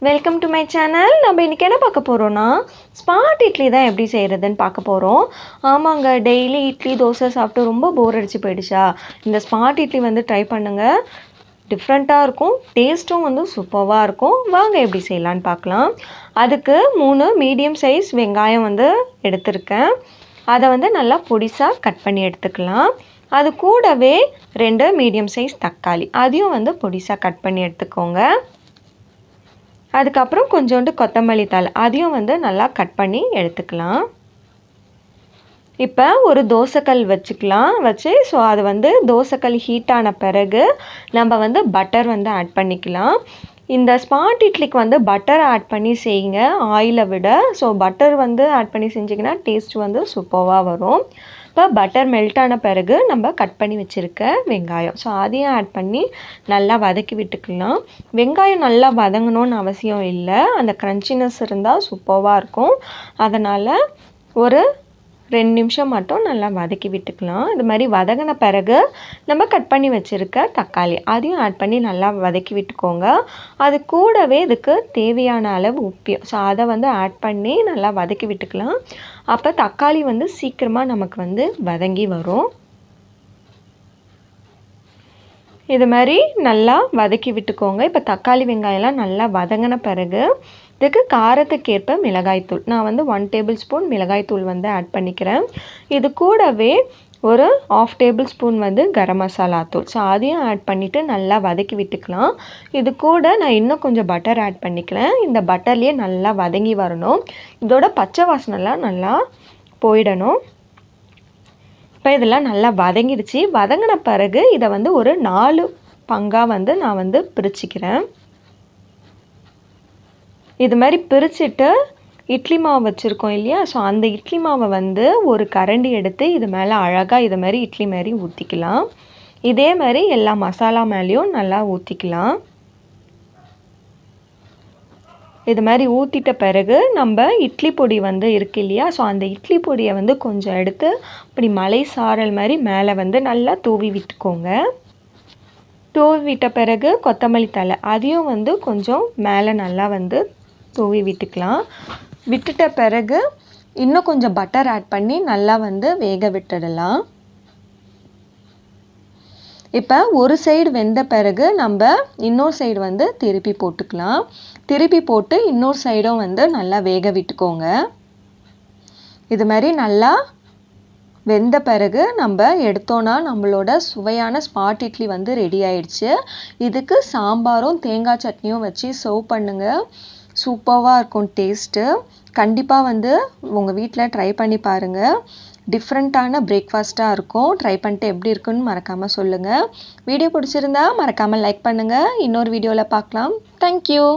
Welcome to my channel. நம்ம இன்றைக்கி என்ன பார்க்க போகிறோன்னா, ஸ்மார்ட் இட்லி தான் எப்படி செய்கிறதுன்னு பார்க்க போகிறோம். ஆமாங்க, டெய்லி இட்லி தோசை சாப்பிட்டு ரொம்ப போர் அடிச்சு போயிடுச்சா, இந்த ஸ்மார்ட் இட்லி வந்து ட்ரை பண்ணுங்கள். டிஃப்ரெண்ட்டாக இருக்கும், டேஸ்ட்டும் வந்து சூப்பராக இருக்கும். வாங்க எப்படி செய்யலான்னு பார்க்கலாம். அதுக்கு 3 மீடியம் சைஸ் வெங்காயம் வந்து எடுத்திருக்கேன். அதை வந்து நல்லா பொடிசாக கட் பண்ணி எடுத்துக்கலாம். அது கூடவே 2 மீடியம் சைஸ் தக்காளி, அதையும் வந்து பொடிசாக கட் பண்ணி எடுத்துக்கோங்க. அதுக்கப்புறம் கொஞ்சோண்டு கொத்தமல்லி தழை, அதையும் வந்து நல்லா கட் பண்ணி எடுத்துக்கலாம். இப்போ ஒரு தோசைக்கல் வச்சு அது வந்து தோசைக்கல் ஹீட் ஆன பிறகு நம்ம வந்து பட்டர் வந்து ஆட் பண்ணிக்கலாம். இந்த ஸ்மார்ட் இட்லிக்கு வந்து பட்டர் ஆட் பண்ணி செய்யுங்க ஆயிலை விட. பட்டர் வந்து ஆட் பண்ணி செஞ்சிங்கன்னா டேஸ்ட் வந்து சூப்பராக வரும். இப்போ பட்டர் மெல்ட் ஆன பிறகு நம்ம கட் பண்ணி வச்சுருக்க வெங்காயம், அதையும் ஆட் பண்ணி நல்லா வதக்கி விட்டுக்கலாம். வெங்காயம் நல்லா வதங்கணும்னு அவசியம் இல்லை, அந்த க்ரன்ச்சினஸ் இருந்தால் சூப்பராக இருக்கும். அதனால் ஒரு 2 நிமிஷம் மட்டும் நல்லா வதக்கி விட்டுக்கலாம். இது மாதிரி வதங்கின பிறகு நம்ம கட் பண்ணி வச்சுருக்க தக்காளி, அதையும் ஆட் பண்ணி நல்லா வதக்கி விட்டுக்கோங்க. அது கூடவே இதுக்கு தேவையான அளவு உப்பு, அதை வந்து ஆட் பண்ணி நல்லா வதக்கி விட்டுக்கலாம். அப்போ தக்காளி வந்து சீக்கிரமாக நமக்கு வந்து வதங்கி வரும். இது மாதிரி நல்லா வதக்கி விட்டுக்கோங்க. இப்போ தக்காளி வெங்காயம்லாம் நல்லா வதங்கின பிறகு இதுக்கு காரத்துக்கேற்ப மிளகாய்த்தூள், நான் வந்து 1 டேபிள் ஸ்பூன் மிளகாய்த்தூள் வந்து ஆட் பண்ணிக்கிறேன். இது கூடவே ஒரு 1/2 டேபிள் ஸ்பூன் வந்து கரம் மசாலா தூள், அதையும் ஆட் பண்ணிவிட்டு நல்லா வதக்கி விட்டுக்கலாம். இது கூட நான் இன்னும் கொஞ்சம் பட்டர் ஆட் பண்ணிக்கிறேன். இந்த பட்டர்லேயே நல்லா வதங்கி வரணும், இதோட பச்சை வாசனைலாம் நல்லா போயிடணும். இப்போ இதெல்லாம் நல்லா வதங்கிடுச்சு. வதங்கின பிறகு இதை வந்து ஒரு 4 பங்காக வந்து நான் வந்து பிரிச்சுக்கிறேன். இது மாதிரி பிரிச்சுட்டு இட்லி மாவு வச்சுருக்கோம் இல்லையா, அந்த இட்லி மாவை வந்து ஒரு கரண்டி எடுத்து இது மேலே அழகாக இது மாதிரி இட்லி மாதிரி ஊற்றிக்கலாம். இதே மாதிரி எல்லா மசாலா மேலேயும் நல்லா ஊற்றிக்கலாம். இது மாதிரி ஊற்றிட்ட பிறகு நம்ம இட்லி பொடி வந்து இருக்கு இல்லையா, அந்த இட்லி பொடியை வந்து கொஞ்சம் எடுத்து இப்படி மலை சாரல் மாதிரி மேலே வந்து நல்லா தூவி விட்டுக்கோங்க. தூவி விட்ட பிறகு கொத்தமல்லி தழை, அதையும் வந்து கொஞ்சம் மேலே நல்லா வந்து தூவி விட்டுக்கலாம். விட்டுட்ட பிறகு இன்னும் கொஞ்சம் பட்டர் ஆட் பண்ணி நல்லா வந்து வேக விட்டுடலாம். இப்போ ஒரு சைடு வெந்த பிறகு நம்ம இன்னொரு சைடு வந்து திருப்பி போட்டுக்கலாம். திருப்பி போட்டு இன்னொரு சைடும் வந்து நல்லா வேக விட்டுக்கோங்க. இது மாதிரி நல்லா வெந்த பிறகு நம்ம எடுத்தோன்னா நம்மளோட சுவையான ஸ்மார்ட் இட்லி வந்து ரெடி ஆயிடுச்சு. இதுக்கு சாம்பாரும் தேங்காய் சட்னியும் வச்சு சர்வ் பண்ணுங்கள். சூப்பராக இருக்கும் டேஸ்ட்டு. கண்டிப்பாக வந்து உங்கள் வீட்டில் ட்ரை பண்ணி பாருங்கள். டிஃப்ரெண்ட்டான பிரேக்ஃபாஸ்ட்டாக இருக்கும். ட்ரை பண்ணிட்டு எப்படி இருக்குன்னு மறக்காமல் சொல்லுங்கள். வீடியோ பிடிச்சிருந்தா மறக்காமல் லைக் பண்ணுங்கள். இன்னொரு வீடியோவில் பார்க்கலாம். தேங்க்யூ.